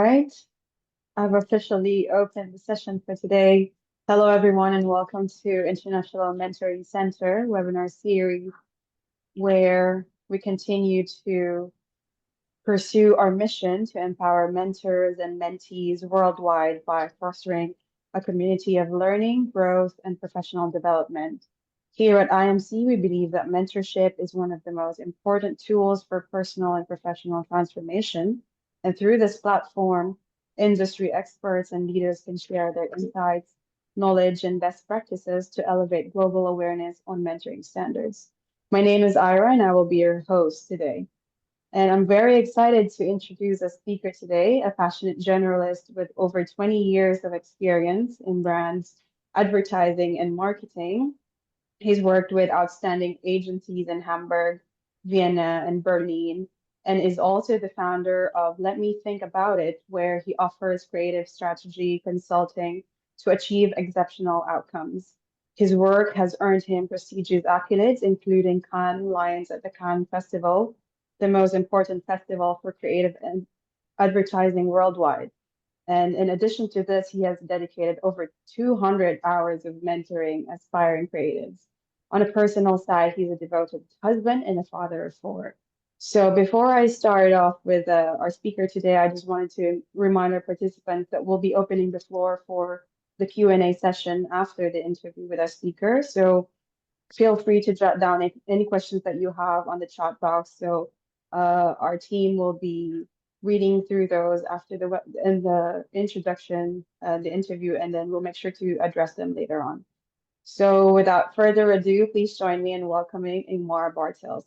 right, I've officially opened the session for today. Hello, everyone, and welcome to International Mentoring Center webinar series, where we continue to pursue our mission to empower mentors and mentees worldwide by fostering a community of learning, growth, and professional development. Here at IMC, we believe that mentorship is one of the most important tools for personal and professional transformation. And through this platform, industry experts and leaders can share their insights, knowledge, and best practices to elevate global awareness on mentoring standards. My name is Ira, and I will be your host today. And I'm very excited to introduce a speaker today, a passionate generalist with over 20 years of experience in brands, advertising, and marketing. He's worked with outstanding agencies in Hamburg, Vienna, and Berlin, and is also the founder of Let Me Think About It, where he offers creative strategy consulting to achieve exceptional outcomes. His work has earned him prestigious accolades, including Cannes Lions at the Cannes Festival, the most important festival for creative and advertising worldwide. And in addition to this, he has dedicated over 200 hours of mentoring aspiring creatives. On a personal side, he's a devoted husband and a father of four. So before I start off with our speaker today, I just wanted to remind our participants that we'll be opening the floor for the Q&A session after the interview with our speaker. So feel free to jot down any questions that you have on the chat box. So our team will be reading through those after the introduction, the interview, and then we'll make sure to address them later on. So without further ado, please join me in welcoming Ingmar Bartels.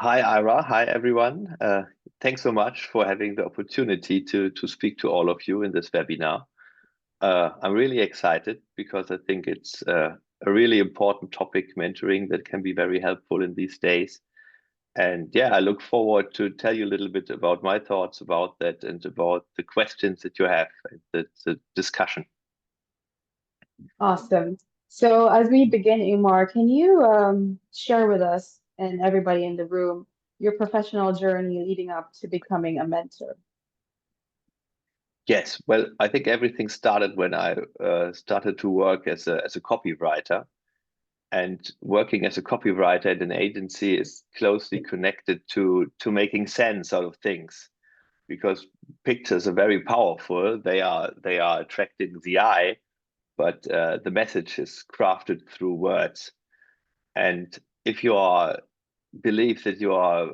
Hi, Ira. Hi, everyone. Thanks so much for having the opportunity to speak to all of you in this webinar. I'm really excited because I think it's a really important topic, mentoring, that can be very helpful in these days. And yeah, I look forward to tell you a little bit about my thoughts about that and about the questions that you have and the discussion. Awesome. So as we begin, Ingmar, can you share with us and everybody in the room your professional journey leading up to becoming a mentor? Yes, well, I think everything started when I started to work as a copywriter. And working as a copywriter at an agency is closely connected to making sense out of things, because pictures are very powerful. They are attracting the eye, but the message is crafted through words. And if you believe that you are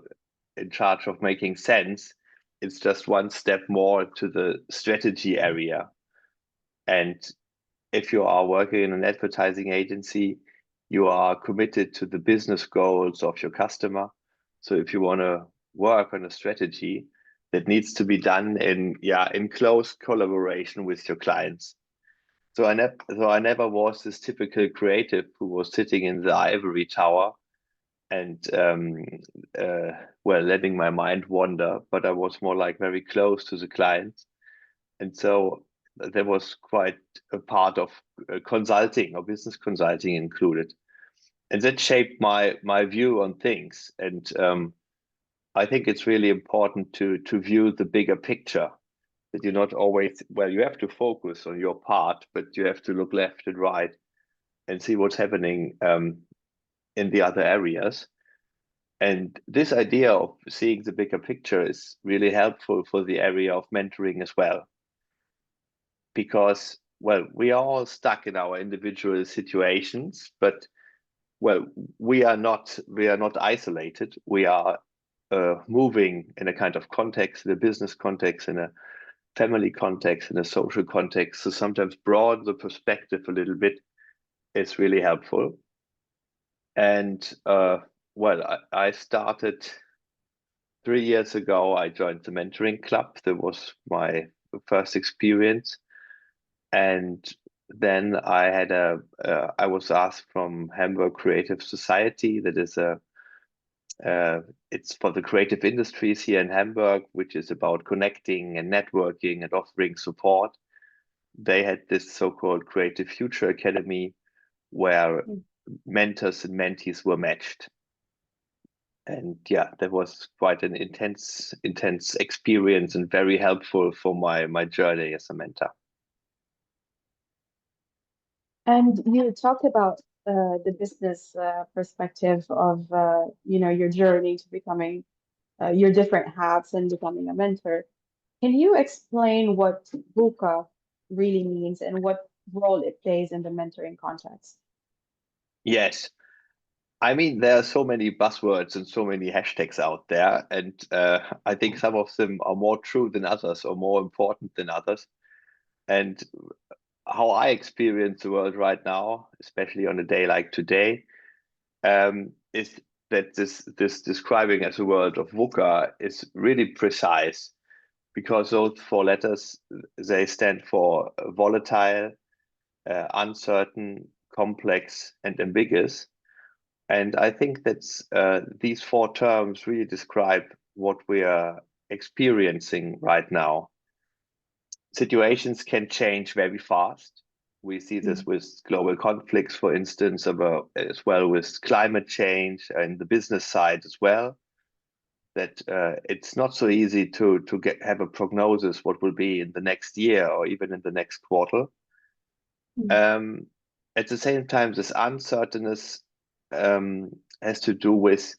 in charge of making sense, it's just one step more to the strategy area. And if you are working in an advertising agency, you are committed to the business goals of your customer. So if you want to work on a strategy, that needs to be done in close collaboration with your clients. So I never was this typical creative who was sitting in the ivory tower and letting my mind wander, but I was more like very close to the clients. And so there was quite a part of consulting or business consulting included. And that shaped my view on things. And I think it's really important to view the bigger picture, that you're not always, you have to focus on your part, but you have to look left and right and see what's happening in the other areas. And this idea of seeing the bigger picture is really helpful for the area of mentoring as well. Because, we are all stuck in our individual situations, but we are not isolated. We are moving in a kind of context, in a business context, in a family context, in a social context. So sometimes broaden the perspective a little bit. It's really helpful. And I started 3 years ago. I joined the mentoring club. That was my first experience. And then I was asked from Hamburg Creative Society, that is it's for the creative industries here in Hamburg, which is about connecting and networking and offering support. They had this so-called Creative Future Academy where mentors and mentees were matched. And yeah, that was quite an intense experience and very helpful for my journey as a mentor. And you talked about the business perspective of your journey to becoming your different hats and becoming a mentor. Can you explain what VUCA really means and what role it plays in the mentoring context? Yes, I mean, there are so many buzzwords and so many hashtags out there, and I think some of them are more true than others or more important than others. And how I experience the world right now, especially on a day like today, is that this describing as a world of VUCA is really precise, because those four letters, they stand for volatile, uncertain, complex, and ambiguous. And I think that's these four terms really describe what we are experiencing right now. Situations can change very fast. We see this Mm, with global conflicts, for instance, about, as well with climate change and the business side as well. That it's not so easy to have a prognosis what will be in the next year or even in the next quarter. mm, Um, at the same time, this uncertainness has to do with,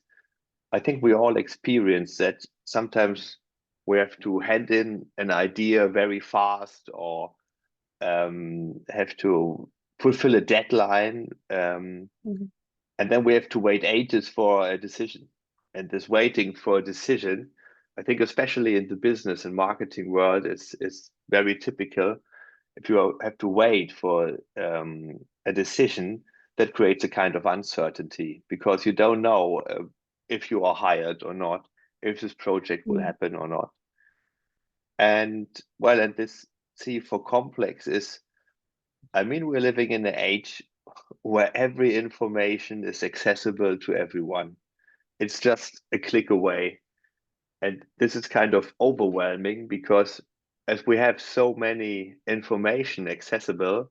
I think we all experience that sometimes we have to hand in an idea very fast, or have to fulfill a deadline, mm, and then we have to wait ages for a decision. And this waiting for a decision, I think especially in the business and marketing world, is very typical. If you have to wait for a decision, that creates a kind of uncertainty, because you don't know if you are hired or not, if this project will mm, happen or not. And well, and this C for complex is, I mean, we're living in an age where every information is accessible to everyone. It's just a click away. And this is kind of overwhelming, because as we have so many information accessible,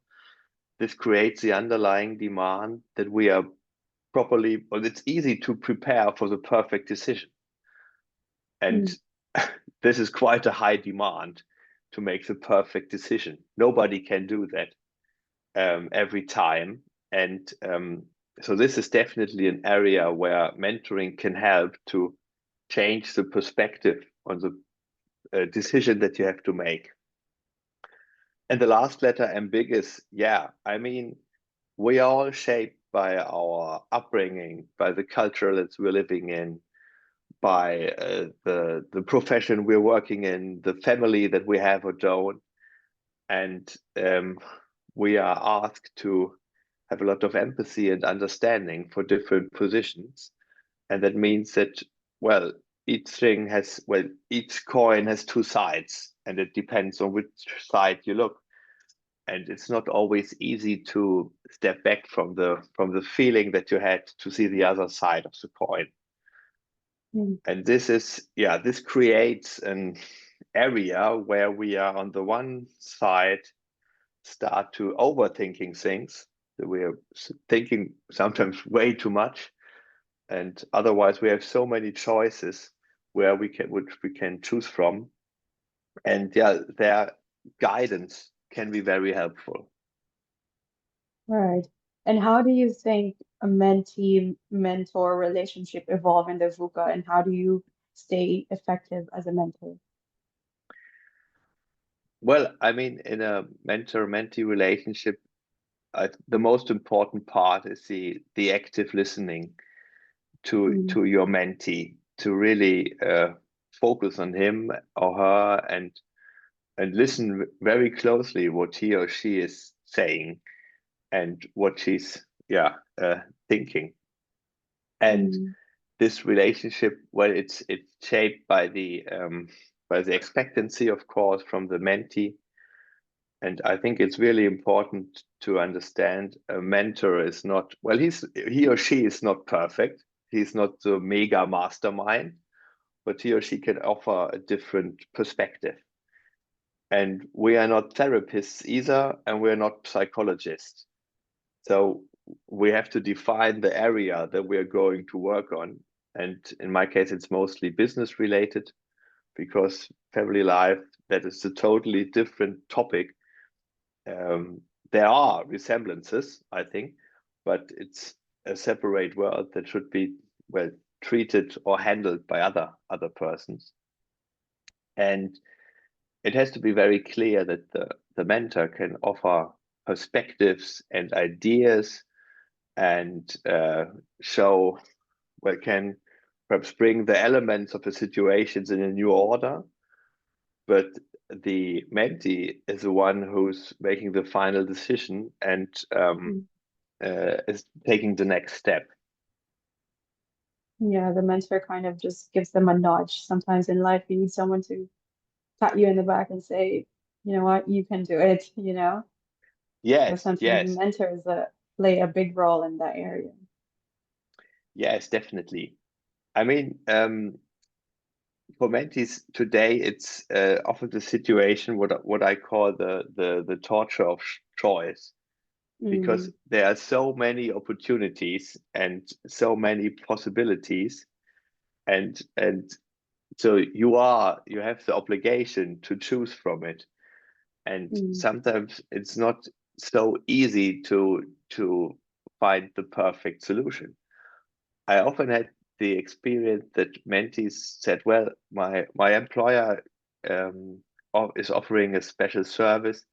this creates the underlying demand that we are properly, or it's easy to prepare for the perfect decision. And mm, this is quite a high demand to make the perfect decision. Nobody can do that every time. And so this is definitely an area where mentoring can help to change the perspective on the decision that you have to make. And the last letter, ambiguous, yeah, I mean, we are all shaped by our upbringing, by the culture that we're living in, by the profession we're working in, the family that we have or don't. And we are asked to have a lot of empathy and understanding for different positions. And that means that, well, each coin has two sides, and it depends on which side you look. And it's not always easy to step back from the feeling that you had to see the other side of the coin. mm. And this creates an area where we are on the one side start to overthinking things, that we are thinking sometimes way too much, and otherwise we have so many choices which we can choose from. And yeah, their guidance can be very helpful. Right. And how do you think a mentee-mentor relationship evolve in the VUCA, and how do you stay effective as a mentor? Well, I mean, in a mentor-mentee relationship, the most important part is the active listening Mm, to your mentee, to really focus on him or her, and listen very closely what he or she is saying and what she's thinking. And mm, this relationship, well, it's shaped by the expectancy, of course, from the mentee. And I think it's really important to understand a mentor is not, well, he or she is not perfect. He's not the mega mastermind, but he or she can offer a different perspective. And we are not therapists either, and we're not psychologists. So we have to define the area that we are going to work on. And in my case, it's mostly business related because family life, that is a totally different topic. There are resemblances, I think, but it's a separate world that should be well treated or handled by other persons. And it has to be very clear that the mentor can offer perspectives and ideas and show, well, can perhaps bring the elements of the situations in a new order, but the mentee is the one who's making the final decision and is taking the next step. Yeah, the mentor kind of just gives them a nudge. Sometimes in life, you need someone to pat you in the back and say, you know what, you can do it, you know? So Yes, sometimes yes, mentors play a big role in that area. yes, definitely. I mean, for mentees today, it's often the situation what I call the torture of choice, because Mm, there are so many opportunities and so many possibilities, and so you have the obligation to choose from it, and mm, sometimes it's not so easy to find the perfect solution. I often had the experience that mentees said, "Well, my employer is offering a special service.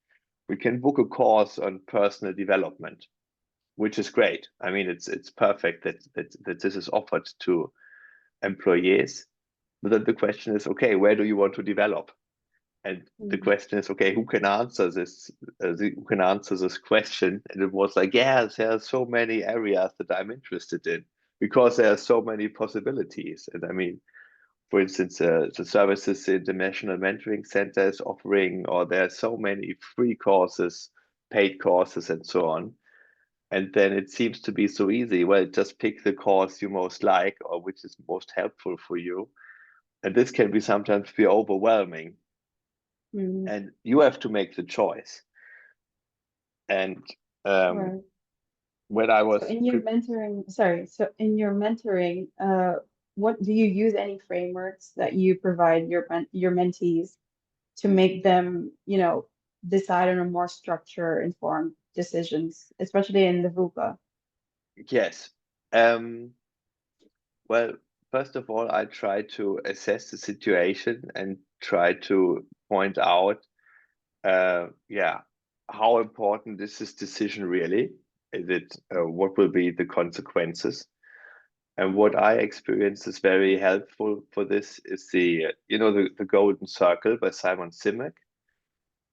We can book a course on personal development," which is great. I mean, it's perfect that this is offered to employees. But then the question is, okay, where do you want to develop? And the mm, question is, okay, who can answer this? Who can answer this question? And it was like, yes, there are so many areas that I'm interested in because there are so many possibilities. And I mean, for instance, the services the International Mentoring Center is offering, or there are so many free courses, paid courses, and so on. And then it seems to be so easy. Well, just pick the course you most like or which is most helpful for you. And this can be sometimes be overwhelming. mm. And you have to make the choice. And um, Right. when I So was in your mentoring, sorry, so in your mentoring, what do you use any frameworks that you provide your mentees to make them, you know, decide on a more structure informed decisions, especially in the VUCA? yes, well, first of all, I try to assess the situation and try to point out, yeah, how important is this decision really? Is it what will be the consequences? And what I experience is very helpful for this is the golden circle by Simon Sinek,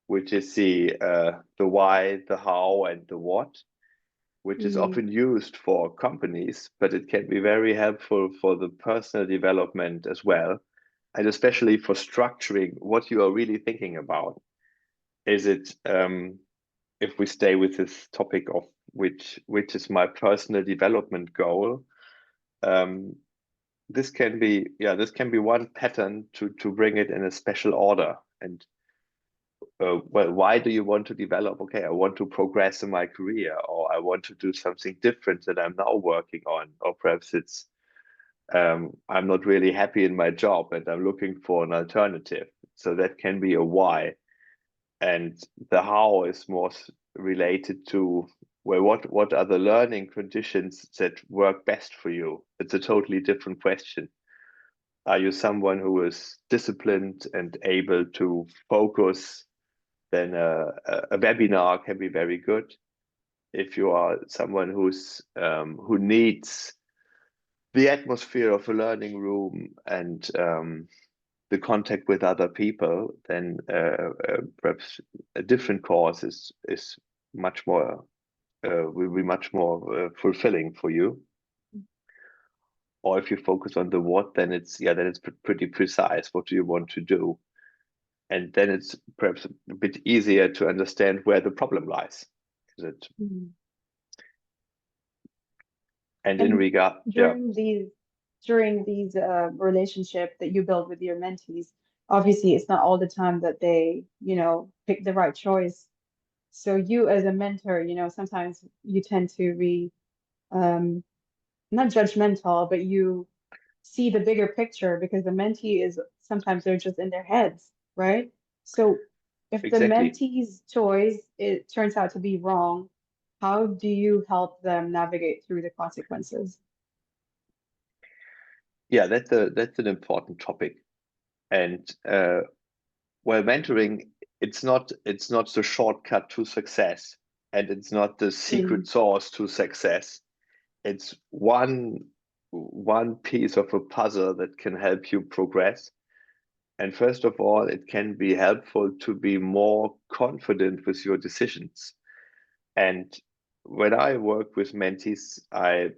which is the why, the how, and the what, which is Mm, often used for companies, but it can be very helpful for the personal development as well, and especially for structuring what you are really thinking about. Is it if we stay with this topic of which is my personal development goal? Um, this can be one pattern to bring it in a special order. And well, why do you want to develop? Okay, I want to progress in my career, or I want to do something different that I'm now working on, or perhaps it's I'm not really happy in my job and I'm looking for an alternative. So that can be a why, and the how is more related to, well, what are the learning conditions that work best for you? It's a totally different question. Are you someone who is disciplined and able to focus? Then a webinar can be very good. If you are someone who needs the atmosphere of a learning room and the contact with other people, then perhaps a different course is much more will be much more fulfilling for you. Or if you focus on the what, then it's pretty precise. What do you want to do? And then it's perhaps a bit easier to understand where the problem lies. Is it? mm. And in And regard, yeah, during these relationship that you build with your mentees, obviously it's not all the time that they, you know, pick the right choice. So you as a mentor, you know, sometimes you tend to be um not judgmental, but you see the bigger picture because the mentee is sometimes they're just in their heads, right? So if the Exactly. mentee's choice it turns out to be wrong, how do you help them navigate through the consequences? Yeah, that's an important topic. And well, mentoring, it's not the shortcut to success, and it's not the Mm, secret sauce to success. It's one piece of a puzzle that can help you progress. And first of all, it can be helpful to be more confident with your decisions. And when I work with mentees, I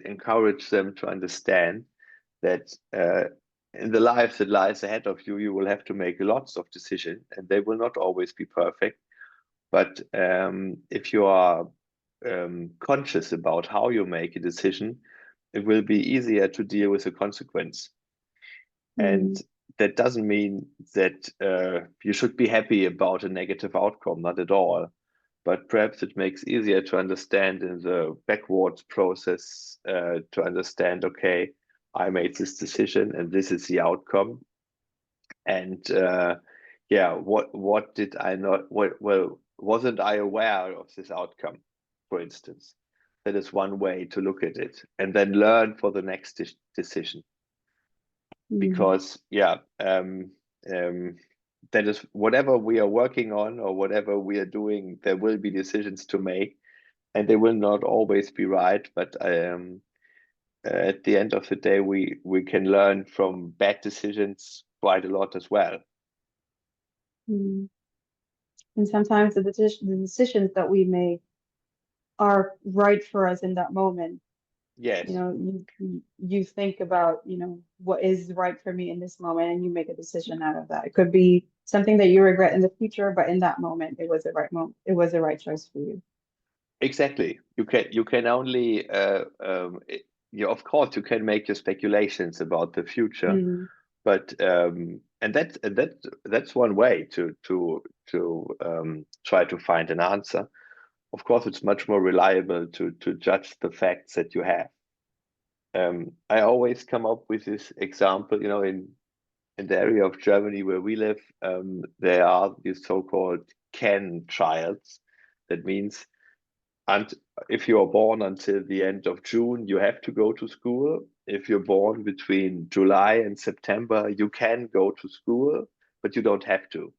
encourage them to understand that in the life that lies ahead of you, you will have to make lots of decisions, and they will not always be perfect. But if you are conscious about how you make a decision, it will be easier to deal with the consequence. And mm, that doesn't mean that you should be happy about a negative outcome, not at all. But perhaps it makes easier to understand in the backwards process to understand, okay, I made this decision and this is the outcome. And yeah, what did I not? Well, wasn't I aware of this outcome, for instance? That is one way to look at it, and then learn for the next decision. mm, Because yeah, um, that is whatever we are working on or whatever we are doing, there will be decisions to make, and they will not always be right. But at the end of the day, we can learn from bad decisions quite a lot as well. mm. And sometimes the decisions that we make are right for us in that moment. You Yes, know, you think about, what is right for me in this moment, and you make a decision out of that. It could be something that you regret in the future, but in that moment, it was the right moment. It was the right choice for you. exactly. You can only of course you can make your speculations about the future, Mm, but that's one way to try to find an answer. Of course, it's much more reliable to judge the facts that you have. I always come up with this example, in the area of Germany where we live, there are these so-called can childs. That means, and if you are born until the end of June, you have to go to school. If you're born between July and September, you can go to school, but you don't have to.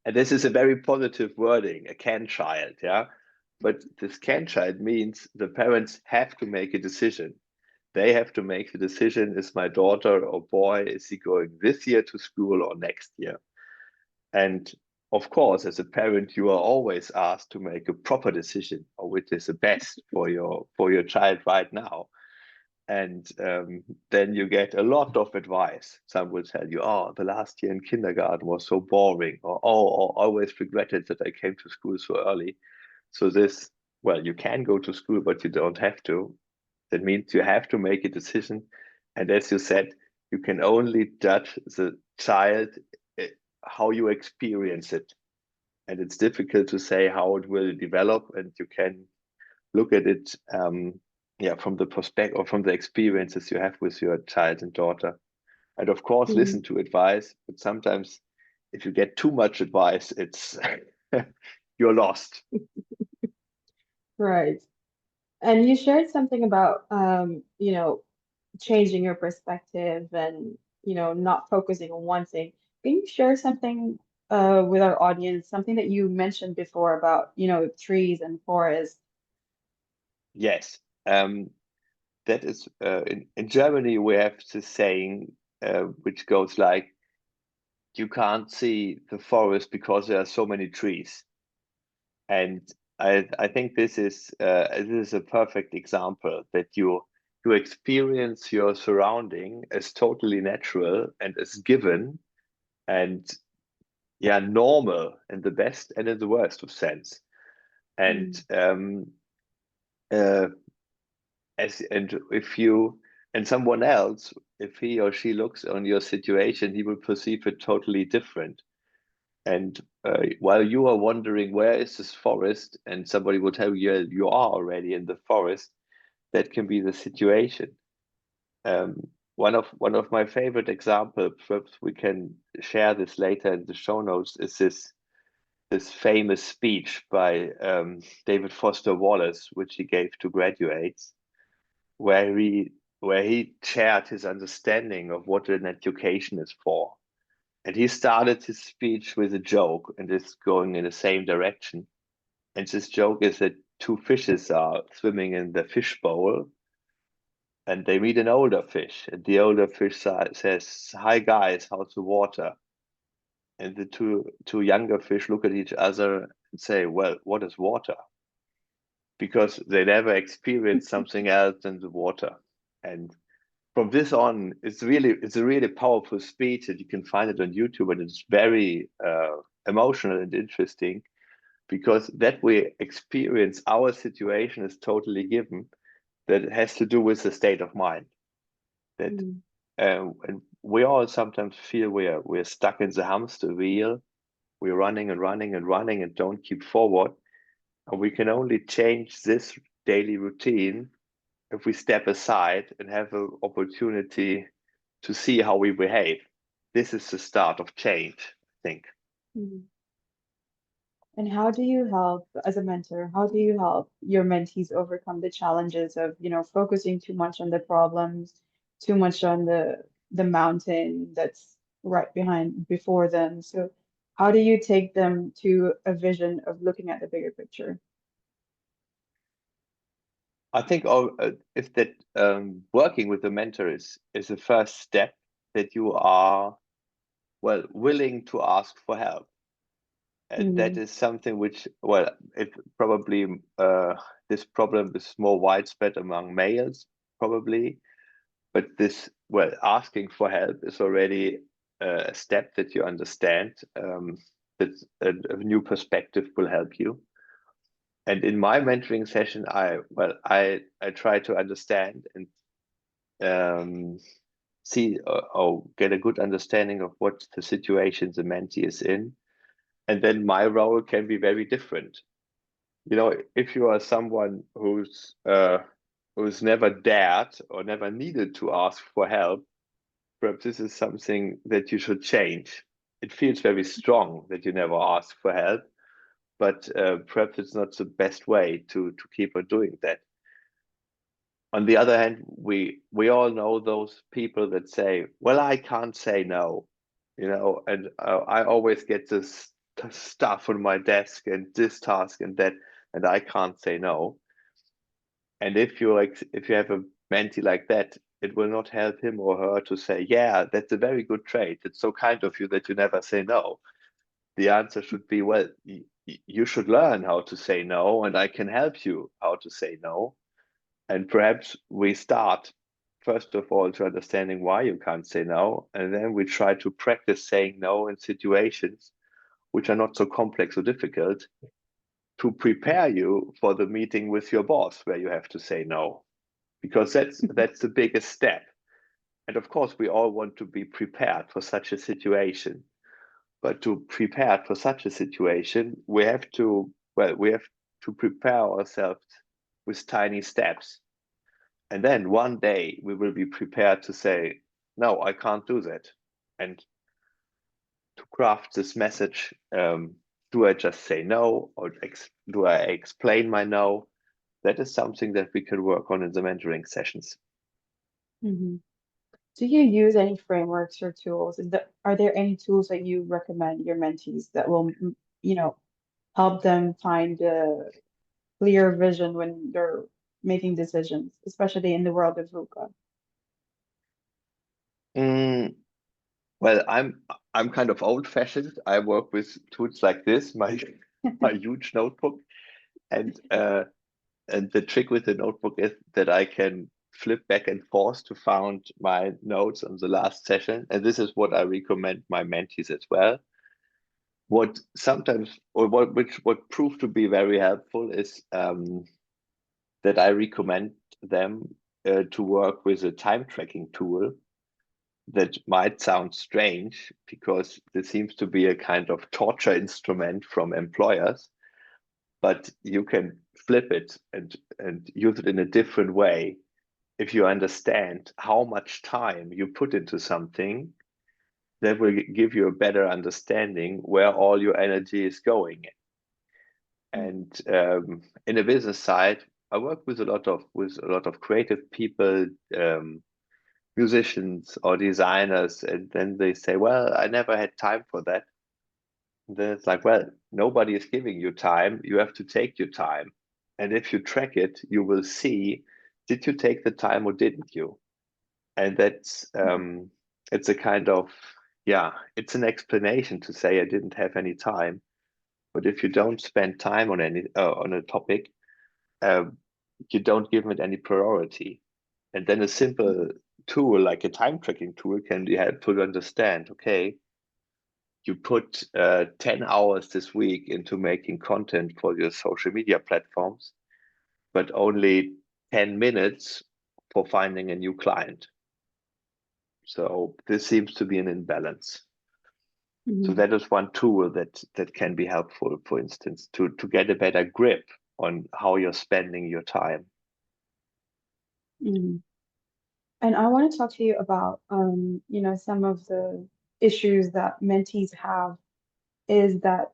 And this is a very positive wording, a can child, yeah. But this can child means the parents have to make a decision. They have to make the decision, is my daughter or boy, is he going this year to school or next year? And of course, as a parent, you are always asked to make a proper decision or which is the best for your child right now. And then you get a lot of advice. Some will tell you, oh, the last year in kindergarten was so boring, or oh, I always regretted that I came to school so early. So this, well, you can go to school, but you don't have to. That means you have to make a decision. And as you said, you can only judge the child eh, how you experience it. And it's difficult to say how it will develop. And you can look at it, yeah, from the perspective or from the experiences you have with your child and daughter. And of course, listen mm, to advice. But sometimes if you get too much advice, it's you're lost. right. And you shared something about, changing your perspective and, not focusing on one thing. Can you share something with our audience, something that you mentioned before about, trees and forests? Yes. That is in Germany we have this saying which goes like, you can't see the forest because there are so many trees. And I think this is a perfect example that you experience your surrounding as totally natural and as given, and yeah, normal in the best and in the worst of sense. And Mm, uh, as and if you and someone else, if he or she looks on your situation, he will perceive it totally different. And while you are wondering where is this forest, and somebody will tell you, yeah, you are already in the forest, that can be the situation. One of my favorite examples, perhaps we can share this later in the show notes, is this famous speech by David Foster Wallace, which he gave to graduates, where he shared his understanding of what an education is for. And he started his speech with a joke, and it's going in the same direction. And this joke is that two fishes are swimming in the fish bowl, and they meet an older fish. And the older fish says, "Hi guys, how's the water?" And the two younger fish look at each other and say, "Well, what is water?" Because they never experienced something else than the water. And from this on, it's a really powerful speech, and you can find it on YouTube, and it's very emotional and interesting, because that we experience our situation is totally given. That has to do with the state of mind. That and we all sometimes feel we're stuck in the hamster wheel. We're running and running and running and don't keep forward. And we can only change this daily routine if we step aside and have an opportunity to see how we behave. This is the start of change, I think. And how do you help, as a mentor, how do you help your mentees overcome the challenges of, focusing too much on the problems, too much on the mountain that's right before them? So how do you take them to a vision of looking at the bigger picture? I think if that working with a mentor is the first step, that you are willing to ask for help. And that is something which, it probably this problem is more widespread among males, probably. But this, asking for help is already a step that you understand, that a new perspective will help you. And in my mentoring session, I try to understand and see or get a good understanding of what the situation the mentee is in. And then my role can be very different. If you are someone who's never dared or never needed to ask for help, perhaps this is something that you should change. It feels very strong that you never ask for help, but perhaps it's not the best way to keep on doing that. On the other hand, we all know those people that say, "Well, I can't say no," and I always get this stuff on my desk and this task and that, and I can't say no. And if you have a mentee like that, it will not help him or her to say, "Yeah, that's a very good trait. It's so kind of you that you never say no." The answer should be, "Well, you should learn how to say no, and I can help you how to say no." And perhaps we start, first of all, to understanding why you can't say no, and then we try to practice saying no in situations which are not so complex or difficult, to prepare you for the meeting with your boss where you have to say no, because that's the biggest step. And of course, we all want to be prepared for such a situation. But to prepare for such a situation, we have to prepare ourselves with tiny steps. And then one day we will be prepared to say, "No, I can't do that." And to craft this message, do I just say no, or do I explain my no? That is something that we can work on in the mentoring sessions. Do you use any frameworks or tools? Are there any tools that you recommend your mentees that will, help them find a clear vision when they're making decisions, especially in the world of VUCA? Mm, well, I'm kind of old-fashioned. I work with tools like this, my huge notebook, and the trick with the notebook is that I can flip back and forth to find my notes on the last session, and this is what I recommend my mentees as well. What sometimes, or what proved to be very helpful is that I recommend them to work with a time tracking tool. That might sound strange because this seems to be a kind of torture instrument from employers, but you can flip it and use it in a different way. if you understand how much time you put into something, that will give you a better understanding where all your energy is going. And in the business side, I work with a lot of creative people, musicians or designers, and then they say, "Well, I never had time for that." And then it's like, well, nobody is giving you time. You have to take your time, and if you track it, you will see, did you take the time or didn't you? And that's it's a kind of, yeah, it's an explanation to say I didn't have any time. But if you don't spend time on any on a topic, uh, you don't give it any priority. And then a simple tool like a time tracking tool can be helpful to understand, okay, you put 10 hours this week into making content for your social media platforms, but only 10 minutes for finding a new client. So this seems to be an imbalance. So Mm-hmm. that is one tool that can be helpful, for instance, to get a better grip on how you're spending your time. Mm-hmm. And I want to talk to you about, some of the issues that mentees have is that,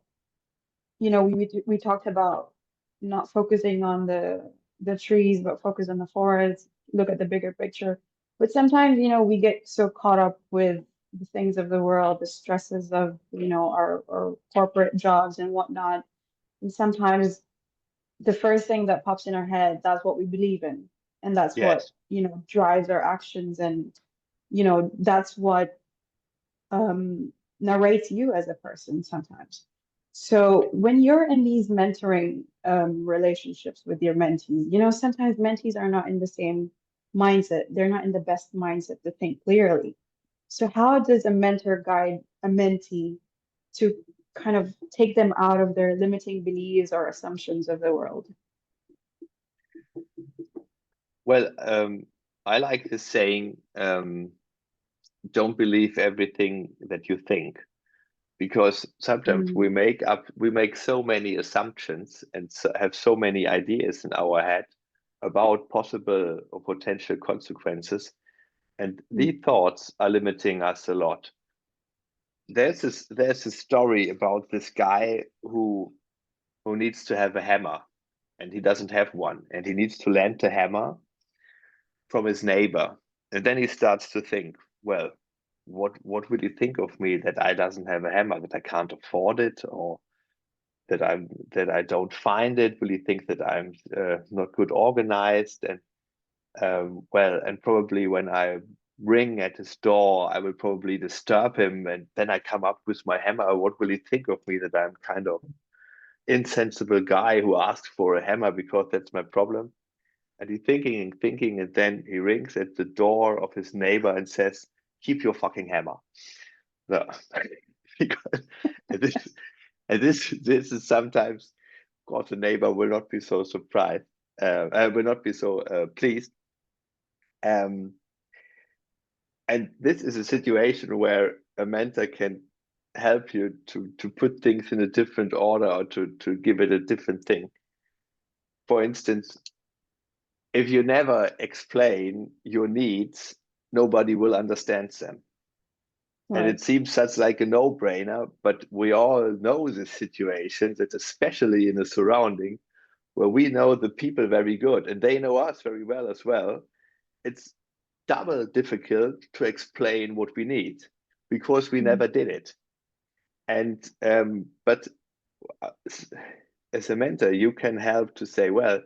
we talked about not focusing on the trees, but focus on the forest, look at the bigger picture. But sometimes, we get so caught up with the things of the world, the stresses of, our corporate jobs and whatnot. And sometimes the first thing that pops in our head, that's what we believe in. And that's what, Yes. drives our actions. And, that's what um, narrates you as a person sometimes. So when you're in these mentoring relationships with your mentees, sometimes mentees are not in the same mindset. They're not in the best mindset to think clearly. So how does a mentor guide a mentee to kind of take them out of their limiting beliefs or assumptions of the world? Well, I like this saying, don't believe everything that you think, because sometimes Mm, we make so many assumptions and have so many ideas in our head about possible or potential consequences, and mm, these thoughts are limiting us a lot. There's a story about this guy who needs to have a hammer, and he doesn't have one, and he needs to lend the hammer from his neighbor. And then he starts to think, well, what will he think of me that I doesn't have a hammer, that I can't afford it, or that I don't find it? Will he think that I'm not good organized? And well, and probably when I ring at his door, I will probably disturb him, and then I come up with my hammer. What will he think of me, that I'm kind of insensible guy who asks for a hammer because that's my problem? And he's thinking and thinking, and then he rings at the door of his neighbor and says, "Keep your fucking hammer." No. Because, and this this is sometimes, of course, the neighbor will not be so surprised, will not be so pleased. Um, and this is a situation where a mentor can help you to put things in a different order, or to give it a different thing. For instance, if you never explain your needs, nobody will understand them. And right. it seems such like a no-brainer, but we all know the situation, that especially in a surrounding where we know the people very good and they know us very well as well, it's double difficult to explain what we need because we Mm, never did it. And but uh, as a mentor, you can help to say, well,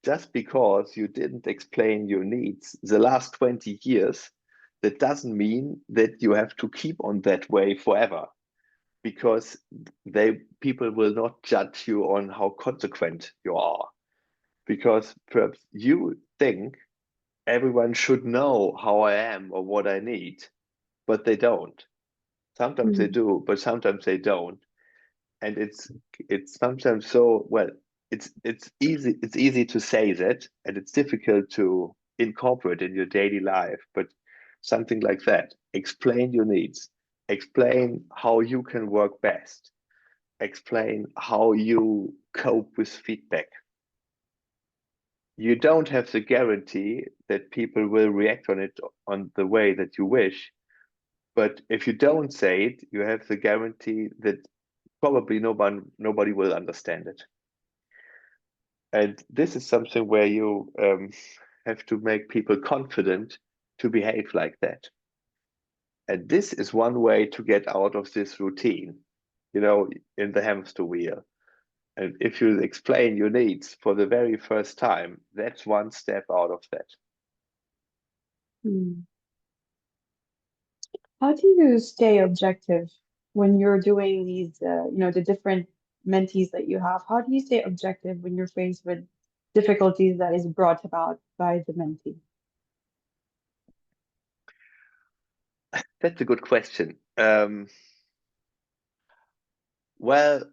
just because you didn't explain your needs the last 20 years, that doesn't mean that you have to keep on that way forever, because people will not judge you on how consequent you are. Because perhaps you think everyone should know how I am or what I need, but they don't. Sometimes they mm, do, but sometimes they don't. And it's sometimes so, well, it's easy to say that, and it's difficult to incorporate in your daily life. But something like that, explain your needs, explain how you can work best, explain how you cope with feedback. you don't have the guarantee that people will react on it on the way that you wish. But if you don't say it, you have the guarantee that probably nobody will understand it. And this is something where you have to make people confident to behave like that. And this is one way to get out of this routine, in the hamster wheel. And if you explain your needs for the very first time, that's one step out of that. Hmm. How do you stay objective when you're doing these, the different mentees that you have? How do you stay objective when you're faced with difficulties that is brought about by the mentee? That's a good question. Well,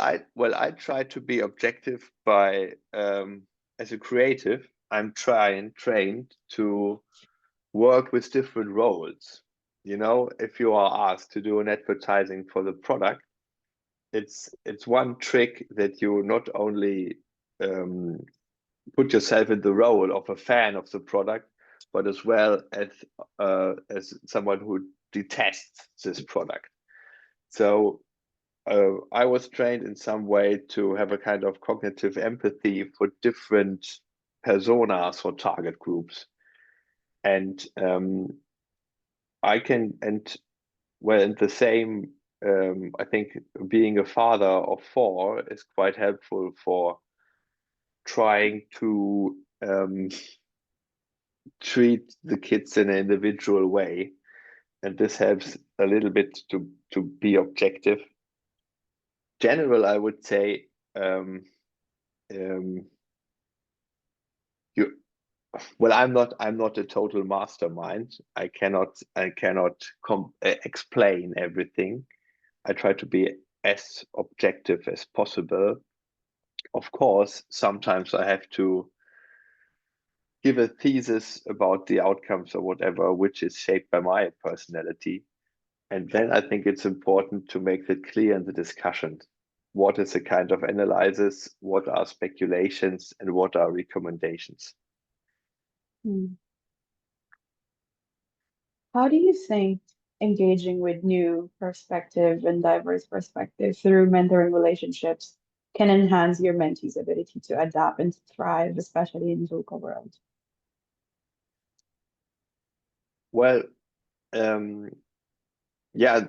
I try to be objective by as a creative, I'm trained to work with different roles. If you are asked to do an advertising for the product, it's one trick that you not only um, put yourself in the role of a fan of the product, but as well as someone who detests this product. So I was trained in some way to have a kind of cognitive empathy for different personas or target groups, and I can and well, and the same. I think being a father of four is quite helpful for trying to treat the kids in an individual way, and this helps a little bit to be objective. General, I would say um, you. Well, I'm not a total mastermind. I cannot explain everything. I try to be as objective as possible. Of course, sometimes I have to give a thesis about the outcomes or whatever, which is shaped by my personality. And then I think it's important to make that clear in the discussion. What is a kind of analysis? What are speculations? And what are recommendations? Hmm. How do you think engaging with new perspective and diverse perspective through mentoring relationships can enhance your mentee's ability to adapt and thrive, especially in VUCA world? Well, um, yeah,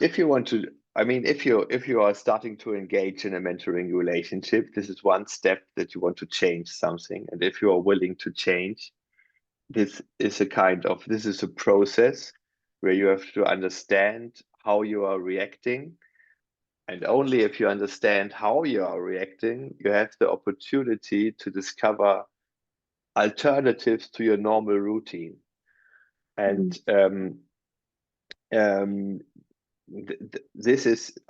if you want to, I mean, if you are starting to engage in a mentoring relationship, this is one step that you want to change something. And if you are willing to change, this is a process where you have to understand how you are reacting. And only if you understand how you are reacting, you have the opportunity to discover alternatives to your normal routine. And Mm, um,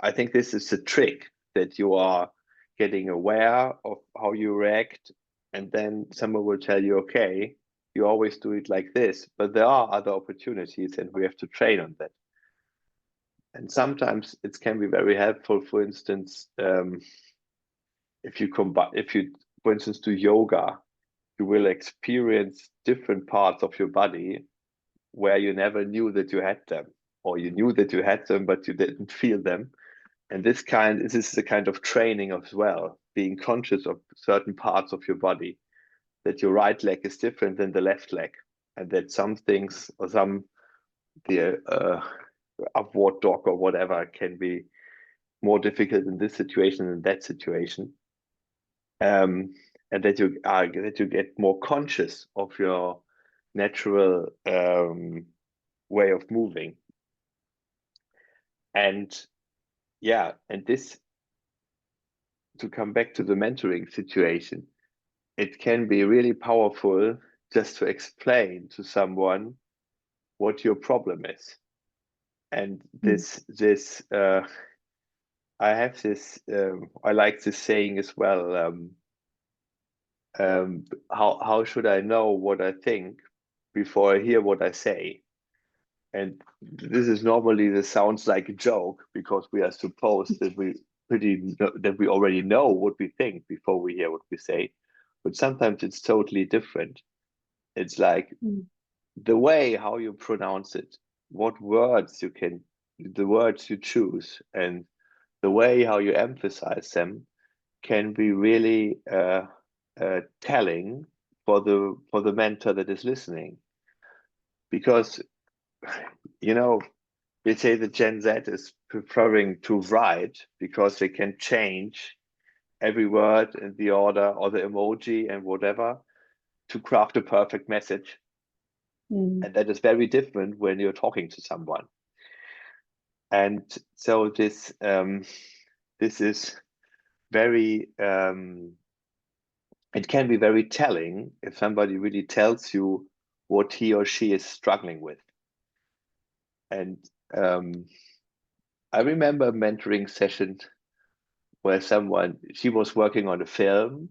I think this is the trick, that you are getting aware of how you react, and then someone will tell you, okay, you always do it like this, but there are other opportunities, and we have to train on that. And sometimes it can be very helpful. For instance, if you, for instance, do yoga, you will experience different parts of your body where you never knew that you had them, or you knew that you had them, but you didn't feel them. And this is a kind of training as well, being conscious of certain parts of your body, that your right leg is different than the left leg, and that some things or the upward dog or whatever can be more difficult in this situation than that situation. Um, and that you get more conscious of your natural way of moving. And yeah, and this, to come back to the mentoring situation, it can be really powerful just to explain to someone what your problem is. And mm, I like this saying as well. How should I know what I think before I hear what I say? And this sounds like a joke, because we are supposed that that we already know what we think before we hear what we say, but sometimes it's totally different. It's like the way how you pronounce it, what words you can, the words you choose, and the way how you emphasize them can be really telling for the mentor that is listening. Because they say the Gen Z is preferring to write because they can change every word in the order or the emoji and whatever to craft a perfect message. And that is very different when you're talking to someone. And so this is very it can be very telling if somebody really tells you what he or she is struggling with. And I remember a mentoring session where she was working on a film,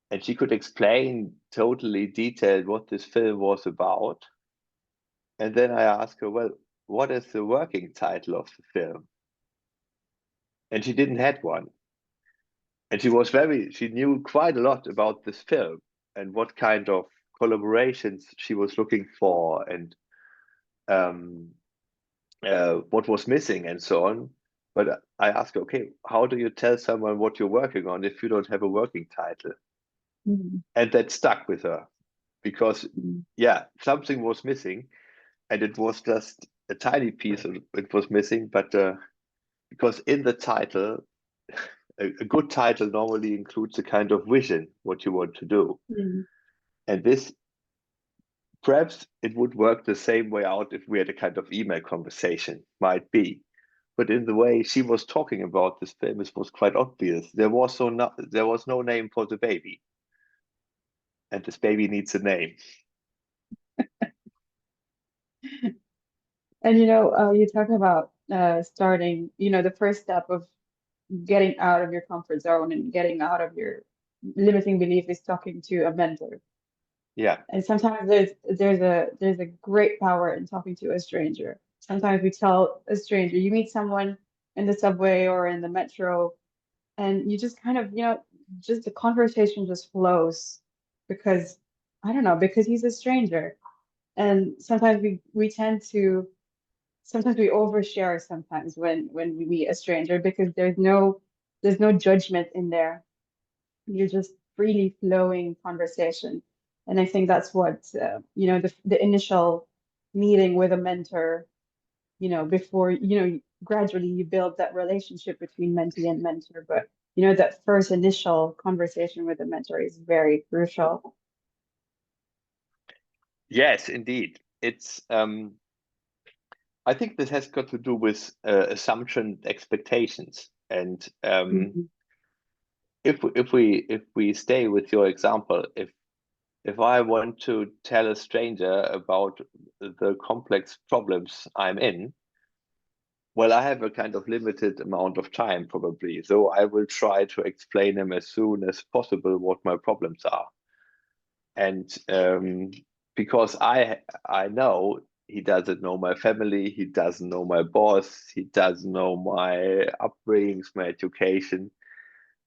and she could explain totally detailed what this film was about. And then I asked her, well, what is the working title of the film? And she didn't have one. And she knew quite a lot about this film and what kind of collaborations she was looking for, and what was missing and so on. But I asked her, okay, how do you tell someone what you're working on if you don't have a working title? And that stuck with her because, yeah, something was missing, and it was just a tiny piece of it was missing. But because in the title, a good title normally includes a kind of vision, what you want to do. And this, perhaps it would work the same way out if we had a kind of email conversation, might be. But in the way she was talking about this film, it was quite obvious. There was no name for the baby. And this baby needs a name. And you talk about starting, the first step of getting out of your comfort zone and getting out of your limiting belief is talking to a mentor. Yeah. And sometimes there's a great power in talking to a stranger. Sometimes we tell a stranger, you meet someone in the subway or in the metro, and you just kind of, just the conversation just flows because I don't know, because he's a stranger. And sometimes we tend to sometimes we overshare sometimes when we meet a stranger because there's no judgment in there. You're just freely flowing conversation. And I think that's what the initial meeting with a mentor, before gradually you build that relationship between mentee and mentor. But that first initial conversation with a mentor is very crucial. Yes, indeed. It's I think this has got to do with assumption expectations. And if we stay with your example, if I want to tell a stranger about the complex problems I'm in, well, I have a kind of limited amount of time probably, so I will try to explain them as soon as possible what my problems are. And because I know he doesn't know my family, he doesn't know my boss, he doesn't know my upbringings, my education.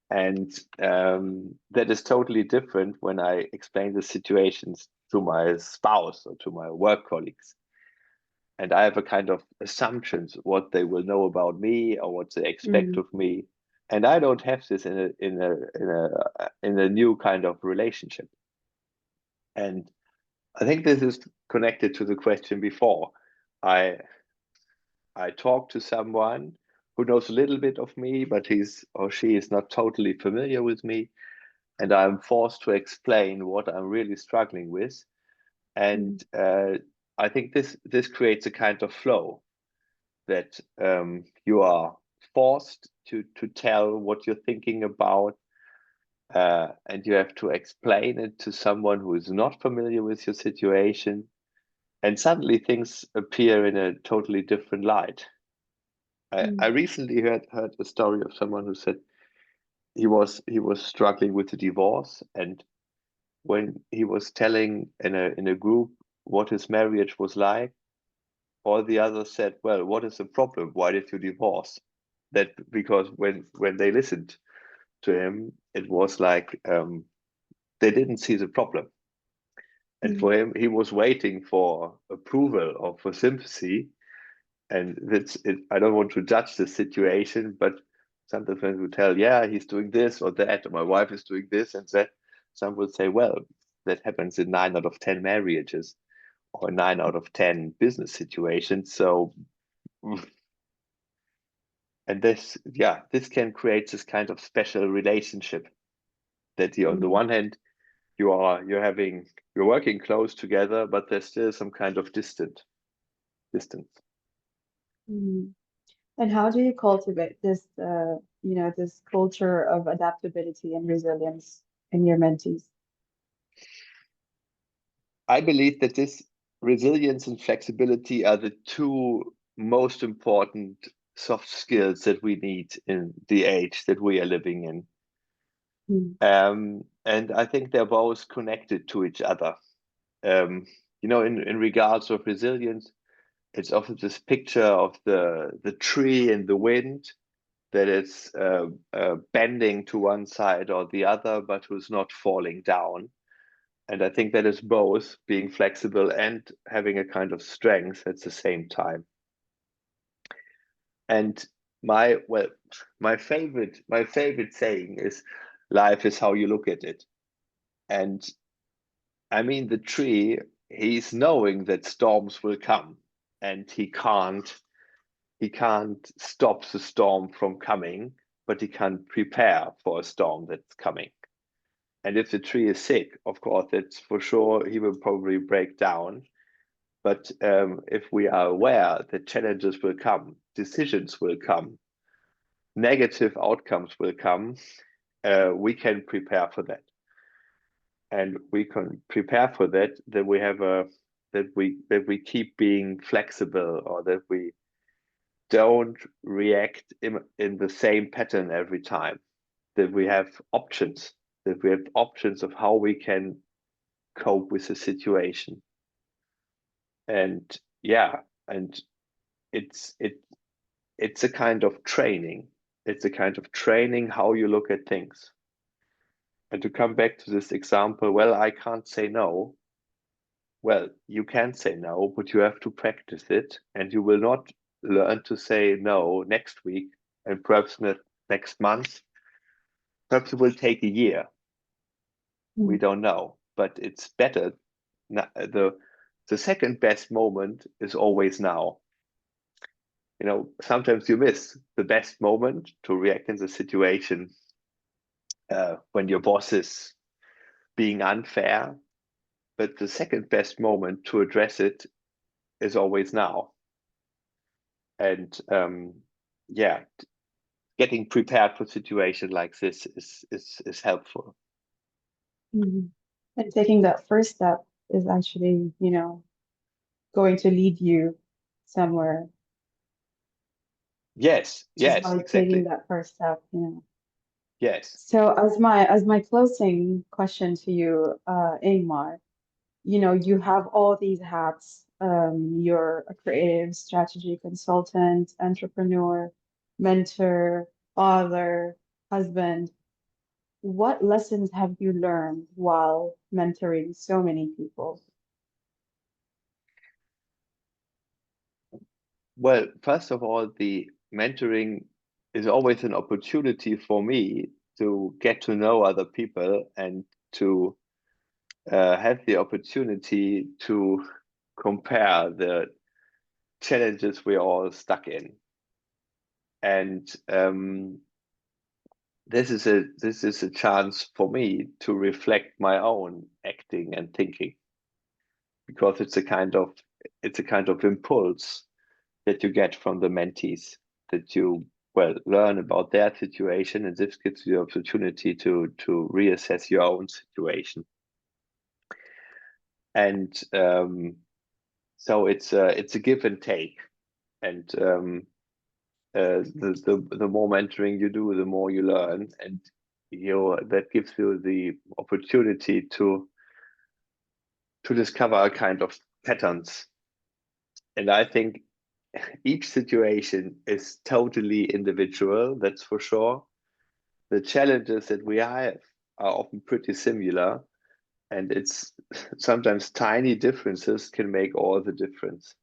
And that is totally different when I explain the situations to my spouse or to my work colleagues. And I have a kind of assumptions what they will know about me or what they expect of me. And I don't have this in a new kind of relationship. And I think this is connected to the question before. I talk to someone who knows a little bit of me, but he's or she is not totally familiar with me, and I'm forced to explain what I'm really struggling with. And I think this creates a kind of flow that you are forced to tell what you're thinking about, and you have to explain it to someone who is not familiar with your situation, and suddenly things appear in a totally different light. I recently heard a story of someone who said he was struggling with a divorce, and when he was telling in a group what his marriage was like, all the others said, "Well, what is the problem? Why did you divorce?" that because when they listened to him, it was like they didn't see the problem. And for him, he was waiting for approval or for sympathy. And that's it. I don't want to judge the situation, but sometimes when we tell, yeah, he's doing this or that, or my wife is doing this and that, some would say, well, that happens in 9 out of 10 marriages or 9 out of 10 business situations. So, and this, yeah, this can create this kind of special relationship that on the one hand, you're working close together, but there's still some kind of distance. Mhm. And how do you cultivate this, this culture of adaptability and resilience in your mentees? I believe that this resilience and flexibility are the two most important soft skills that we need in the age that we are living in. Mm. And I think they're both connected to each other. In regards of resilience, it's often this picture of the tree in the wind that is bending to one side or the other, but who's not falling down. And I think that is both being flexible and having a kind of strength at the same time. And my favorite saying is, life is how you look at it. And I mean, the tree, he's knowing that storms will come, and he can't stop the storm from coming, but he can prepare for a storm that's coming. And if the tree is sick, of course, that's for sure, he will probably break down. But if we are aware that challenges will come, decisions will come, negative outcomes will come, we can prepare for that. And we can prepare for that, that we keep being flexible, or that we don't react in the same pattern every time, that we have options of how we can cope with the situation. And yeah, and it's it it's a kind of training. It's a kind of training how you look at things. And to come back to this example, well, I can't say no. Well, you can say no, but you have to practice it, and you will not learn to say no next week and perhaps not next month. Perhaps it will take a year. We Mm. don't know, but it's better. The second best moment is always now. Sometimes you miss the best moment to react in the situation when your boss is being unfair, but the second best moment to address it is always now. And yeah, getting prepared for a situation like this is helpful. Mhm. And taking that first step is actually, going to lead you somewhere just Yes, by taking exactly. that first step. Yes. So as my closing question to you, Ingmar, you have all these hats. You're a creative strategy consultant, entrepreneur, mentor, father, husband. What lessons have you learned while mentoring so many people? Well, first of all, the mentoring is always an opportunity for me to get to know other people and to have the opportunity to compare the challenges we're all stuck in. And this is a chance for me to reflect my own acting and thinking, because it's a kind of impulse that you get from the mentees, that you learn about their situation, and this gives you the opportunity to reassess your own situation. And so it's a give and take. And the more mentoring you do, the more you learn, and that gives you the opportunity to discover a kind of patterns. And I think each situation is totally individual, that's for sure. The challenges that we have are often pretty similar, and it's sometimes tiny differences can make all the difference.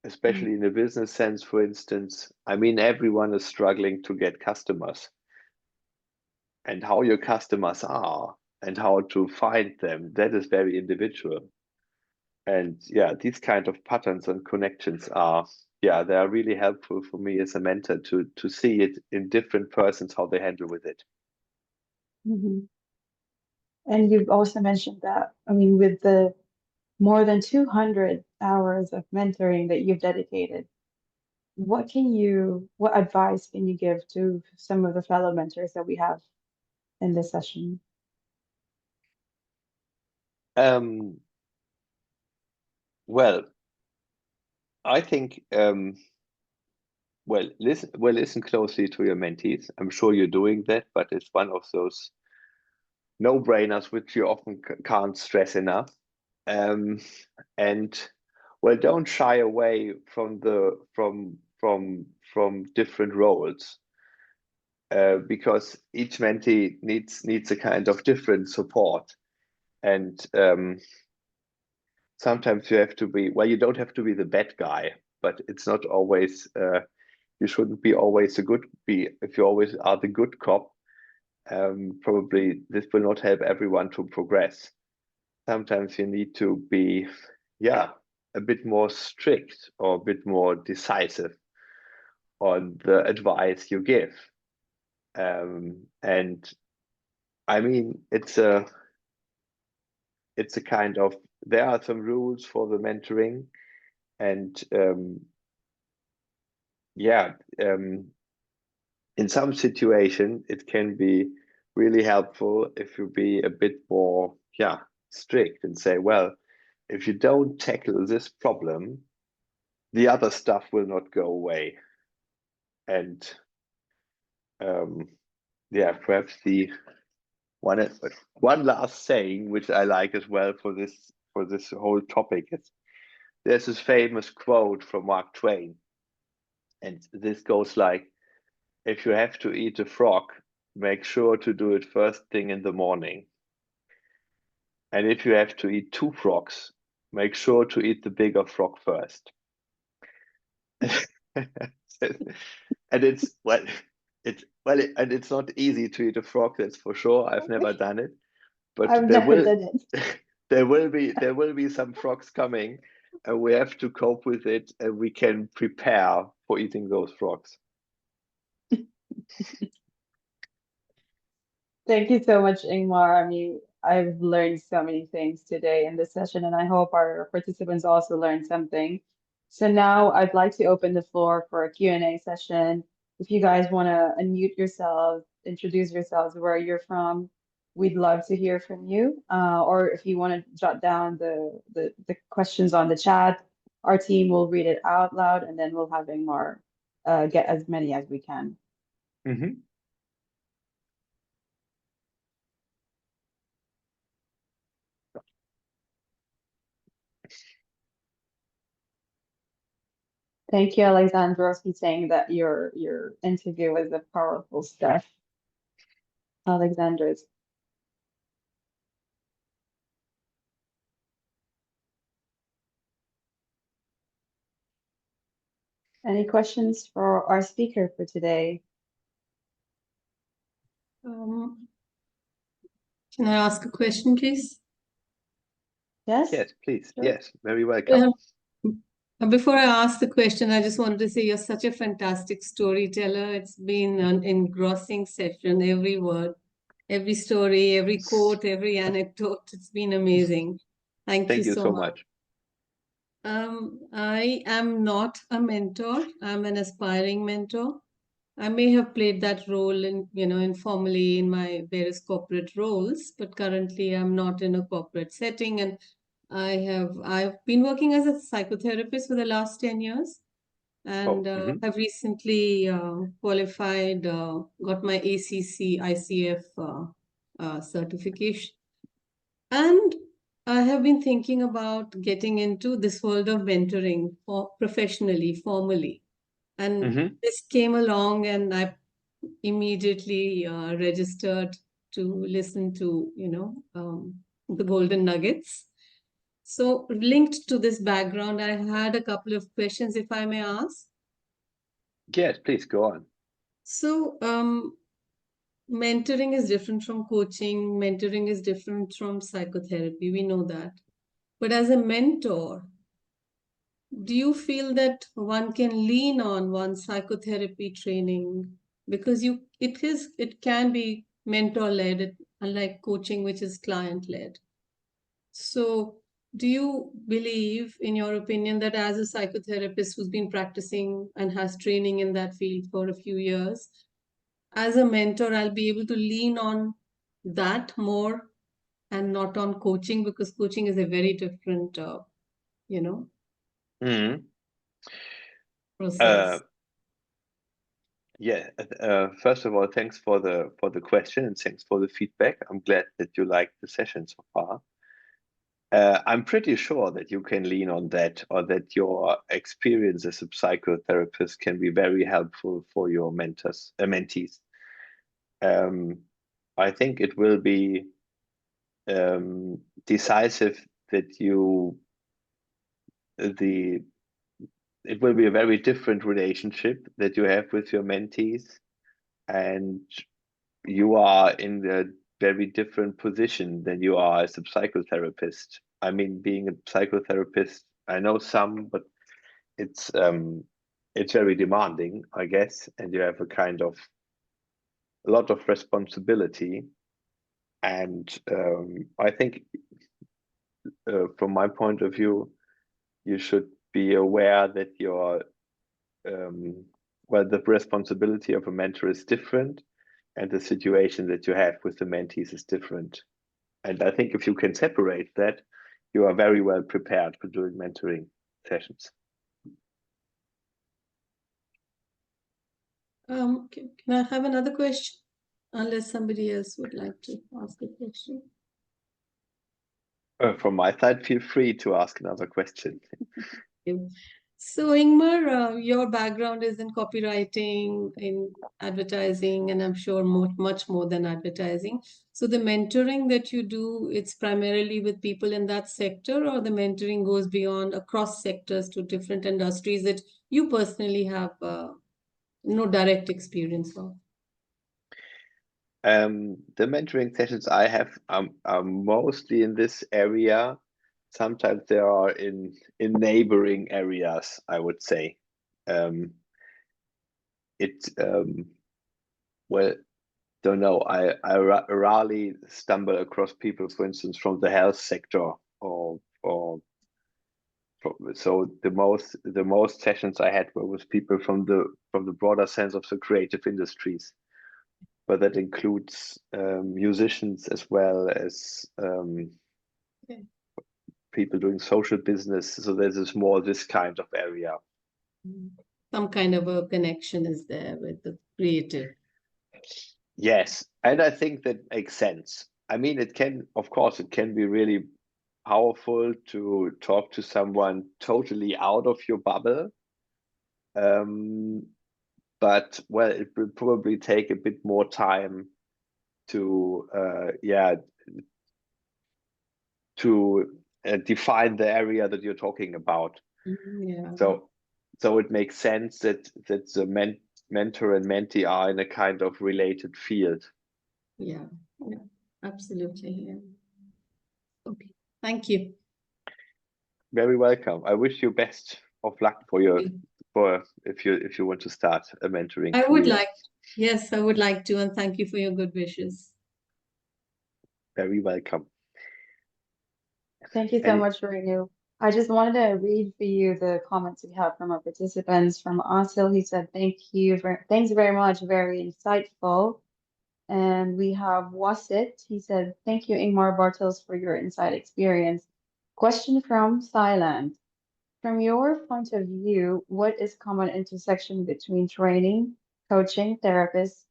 Especially in a business sense, for instance, I mean, everyone is struggling to get customers, and how your customers are and how to find them, that is very individual. And yeah, these kind of patterns and connections are, yeah, they are really helpful for me as a mentor to see it in different persons, how they handle with it. Mhm. And you've also mentioned that, I mean, with the more than 200 hours of mentoring that you've dedicated, what advice can you give to some of the fellow mentors that we have in this session? Well, I think listen closely to your mentees. I'm sure you're doing that, but it's one of those no-brainers which you often can't stress enough. And well, don't shy away from different roles, because each mentee needs a kind of different support, and sometimes you have to be, well, you don't have to be the bad guy, but it's not always you shouldn't be always if you always are the good cop, probably this will not help everyone to progress. Sometimes you need to be, yeah, a bit more strict or a bit more decisive on the advice you give. And I mean, it's a kind of, there are some rules for the mentoring, and yeah, in some situation it can be really helpful if you be a bit more, yeah, strict and say, well, if you don't tackle this problem, the other stuff will not go away. And yeah, perhaps the one last saying which I like as well for this whole topic is, there's this famous quote from Mark Twain, and this goes like, if you have to eat a frog, make sure to do it first thing in the morning. And if you have to eat two frogs, make sure to eat the bigger frog first. And it's not easy to eat a frog, that's for sure. I've never done it, but I've never done it. there will be some frogs coming, and we have to cope with it, and we can prepare for eating those frogs. Thank you so much, Ingmar. I mean, I've learned so many things today in this session, and I hope our participants also learned something. So now I'd like to open the floor for a Q&A session. If you guys want to unmute yourselves, introduce yourselves, where you're from, we'd love to hear from you. Or if you want to jot down the questions on the chat, our team will read it out loud, and then we'll have Ingmar get as many as we can. Mm-hmm. Thank you, Alexandros, for saying that your interview was a powerful stuff. Alexandros. Any questions for our speaker for today? Can I ask a question, please? Yes? Yes, please. Sure. Yes, very welcome. Before I ask the question, I just wanted to say you're such a fantastic storyteller. It's been an engrossing session, every word, every story, every quote, every anecdote. It's been amazing. Thank you so much. I am not a mentor. I'm an aspiring mentor. I may have played that role informally in my various corporate roles, but currently I'm not in a corporate setting, and I've been working as a psychotherapist for the last 10 years, and have recently qualified, got my ACC ICF certification. And I have been thinking about getting into this world of mentoring for professionally, formally. And Mm-hmm. this came along and I immediately registered to listen to, the golden nuggets. So linked to this background, I had a couple of questions, if I may ask. Yes, please go on. So, mentoring is different from coaching. Mentoring is different from psychotherapy. We know that. But as a mentor, do you feel that one can lean on one psychotherapy training because it can be mentor led, unlike coaching, which is client led. So, do you believe, in your opinion, that as a psychotherapist who's been practicing and has training in that field for a few years, as a mentor, I'll be able to lean on that more and not on coaching because coaching is a very different, you know, Mm-hmm. process. Yeah. First of all, thanks for the question and thanks for the feedback. I'm glad that you liked the session so far. I'm pretty sure that you can lean on that, or that your experience as a psychotherapist can be very helpful for your mentees. I think it will be decisive that the it will be a very different relationship that you have with your mentees, and you are in a very different position than you are as a psychotherapist. I mean, being a psychotherapist, I know some, but it's very demanding, I guess, and you have a lot of responsibility. And I think, from my point of view, you should be aware that the responsibility of a mentor is different, and the situation that you have with the mentees is different. And I think if you can separate that, you are very well prepared for doing mentoring sessions. Can I have another question? Unless somebody else would like to ask a question. From my side, feel free to ask another question. So, Ingmar, your background is in copywriting, in advertising, and I'm sure much more than advertising. So, the mentoring that you do, it's primarily with people in that sector, or the mentoring goes beyond across sectors to different industries that you personally have no direct experience of? The mentoring sessions I have are mostly in this area. Sometimes they are in neighboring areas, I would say. It well, don't know. I rarely stumble across people, for instance, from the health sector, so the most sessions I had were with people from the broader sense of the creative industries, but that includes musicians as well as Okay. people doing social business. So there's this kind of area. Some kind of a connection is there with the creative. Yes, and I think that makes sense. I mean, of course, it can be really powerful to talk to someone totally out of your bubble. But well, it will probably take a bit more time to define the area that you're talking about. Yeah. So it makes sense that the mentor and mentee are in a kind of related field. Yeah. Yeah. Absolutely. Yeah. Okay. Thank you. Very welcome. I wish you best of luck for if you want to start a mentoring I would career. like, yes, I would like to, and thank you for your good wishes. Very welcome. Thank you so And much, Renu. I just wanted to read for you the comments we have from our participants. From Asil, he said, thanks very much, very insightful. And we have Wasit, he said, thank you, Ingmar Bartels, for your inside experience. Question from Thailand. From your point of view, what is common intersection between training, coaching, therapist,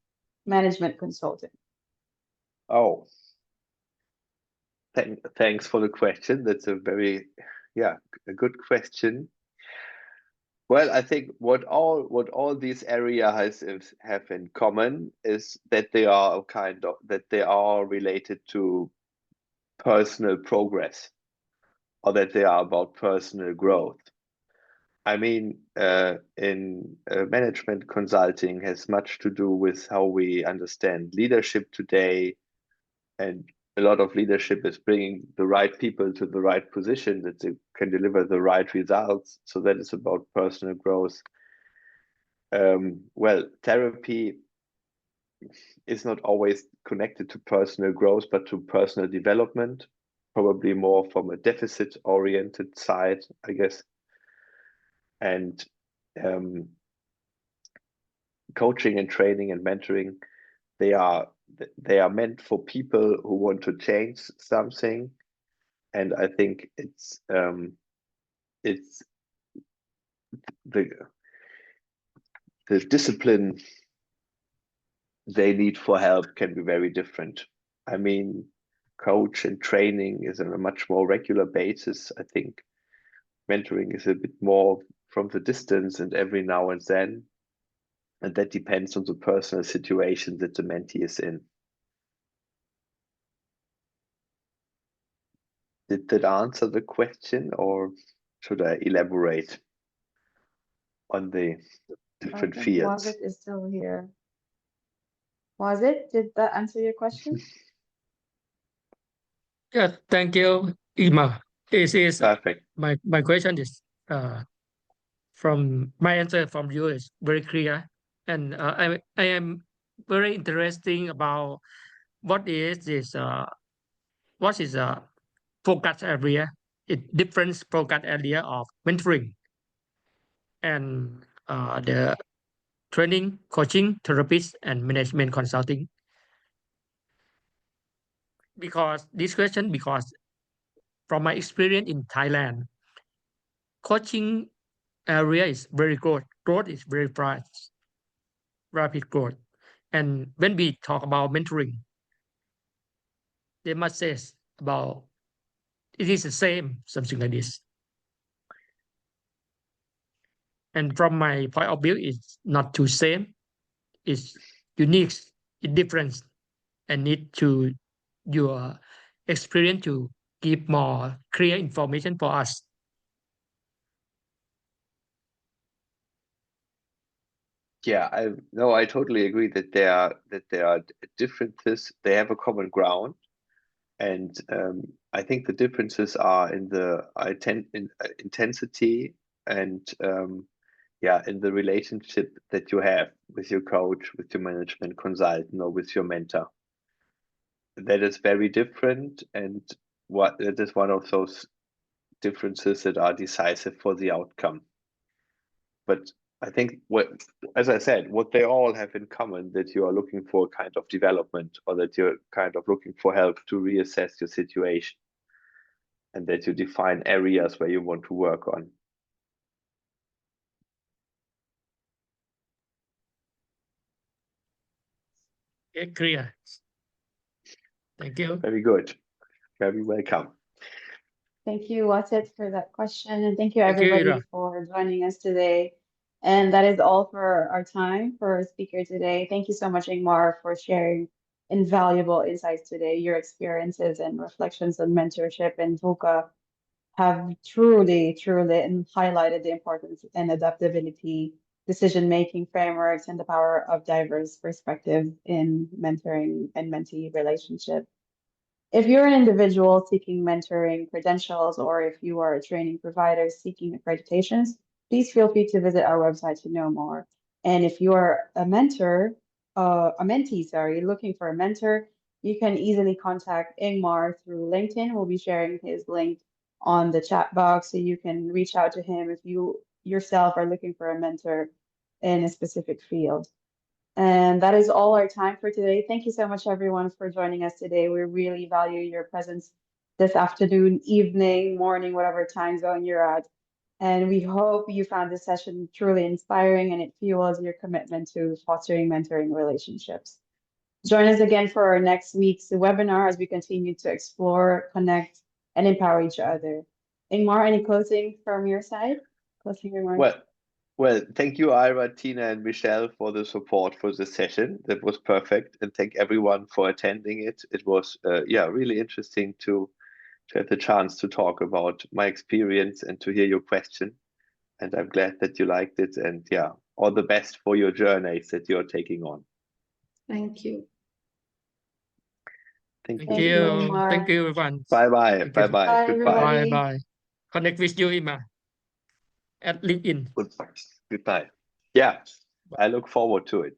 management consulting? oh, Thanks for the question. That's a very, a good question. Well, I think what all these areas have in common is that they are related to personal progress, or that they are about personal growth. I mean, in management consulting has much to do with how we understand leadership today, and a lot of leadership is bringing the right people to the right position that they can deliver the right results. So that is about personal growth. Well, therapy is not always connected to personal growth, but to personal development, probably more from a deficit-oriented side, I guess. And coaching and training and mentoring, they are meant for people who want to change something. And I think it's the discipline they need for help can be very different. I mean, coach and training is on a much more regular basis. I think mentoring is a bit more from the distance and every now and then. And that depends on the personal situation that the mentee is in. Did that answer the question, or should I elaborate on the different fields? Wazit is still here. Wazit, did that answer your question? Yes, thank you, Ingmar. This is Perfect. my question is from my answer from you is very clear, and I am very interesting about what is this what is a focus area, it different focus area of mentoring and the training, coaching, therapist, and management consulting. Because this question, because from my experience in Thailand, coaching area is very growth is very fast, rapid growth. And when we talk about mentoring, they must say about it is the same, something like this. And from my point of view, it's not too same, it's unique, it's different, and need to your experience to give more clear information for us. Yeah, I totally agree that there are differences. They have a common ground, and I think the differences are in the intensity and in the relationship that you have with your coach, with your management consultant, or with your mentor. That is very different, and that is one of those differences that are decisive for the outcome. But I think as I said, what they all have in common, that you are looking for a kind of development, or that you're kind of looking for help to reassess your situation, and that you define areas where you want to work on. Okay, clear. Thank you. Very good. Very welcome. Thank you, Wazit, for that question. And thank you, Thank you, everybody, Ira. for joining us today. And that is all for our time for our speaker today. Thank you so much, Ingmar, for sharing invaluable insights today. Your experiences and reflections on mentorship and VUCA have truly highlighted the importance and adaptability, decision-making frameworks, and the power of diverse perspective in mentoring and mentee relationship. If you're an individual seeking mentoring credentials, or if you are a training provider seeking accreditations, please feel free to visit our website to know more. And if you are a mentee, looking for a mentor, you can easily contact Ingmar through LinkedIn. We'll be sharing his link on the chat box, so you can reach out to him if you yourself are looking for a mentor in a specific field. And that is all our time for today. Thank you so much, everyone, for joining us today. We really value your presence this afternoon, evening, morning, whatever time zone you're at. And we hope you found this session truly inspiring, and it fuels your commitment to fostering mentoring relationships. Join us again for our next week's webinar as we continue to explore, connect, and empower each other. Ingmar, any closing from your side? Closing remarks? Well, thank you, Ira, Tina, and Michelle for the support for the session. That was perfect. And thank everyone for attending it. It was, really interesting to have the chance to talk about my experience and to hear your question. And I'm glad that you liked it. And all the best for your journeys that you're taking on. Thank you. Thank Thank you. Thank you, you. Ingmar. Thank you, everyone. Bye-bye. Thank you. Bye-bye. Bye, Goodbye. everybody. Bye bye. Connect with you, Ima, at LinkedIn. Goodbye. Goodbye. Yeah, I look forward to it.